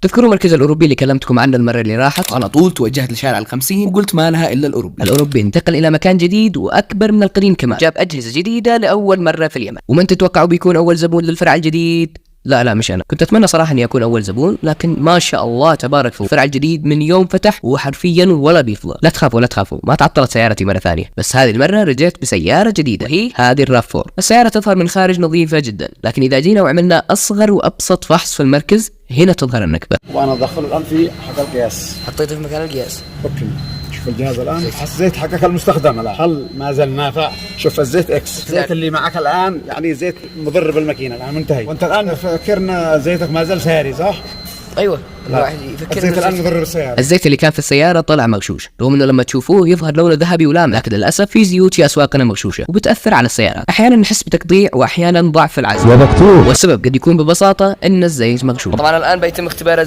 تذكروا المركز الأوروبي اللي كلمتكم عنه المرة اللي راحت؟ على طول توجهت لشارع ال50 وقلت ما لها إلا الأوروبي. الأوروبي انتقل إلى مكان جديد وأكبر من القديم كمان، جاب أجهزة جديدة لأول مرة في اليمن. ومن تتوقعوا بيكون أول زبون للفرع الجديد؟ لا مش أنا، كنت أتمنى صراحة إني أكون أول زبون، لكن ما شاء الله تبارك الله الفرع الجديد من يوم فتح وحرفيا ولا بيفضى. لا تخافوا ما تعطلت سيارتي مرة ثانية، بس هذه المرة رجعت بسيارة جديدة، هي هذه الراف4. السيارة تظهر من خارج نظيفة جدا، لكن إذا جينا وعملنا أصغر وأبسط فحص في المركز هنا تظهر النكبة. وأنا أدخله الآن في حق القياس. حطيته في مكان القياس. اوكي، شوف الجهاز الان، الزيت حقك المستخدم الان هل ما زال نافع؟ شوف الزيت اكس، الزيت اللي معك الان يعني زيت مضر بالماكينه الان منتهي، وانت الان فكرنا زيتك ما زال سياري صح؟ ايوه، الواحد يفكر الزيت الان مضر بالسياره. الزيت اللي كان في السياره طلع مغشوش، رغم انه لما تشوفوه يظهر لونه ذهبي ولامع، لكن للاسف في زيوت في اسواقنا مغشوشه وبتاثر على السيارات. احيانا نحس بتقطيع واحيانا ضعف في العزم، يا دكتور والسبب قد يكون ببساطه ان الزيت مغشوش. طبعا الان بيتم اختبار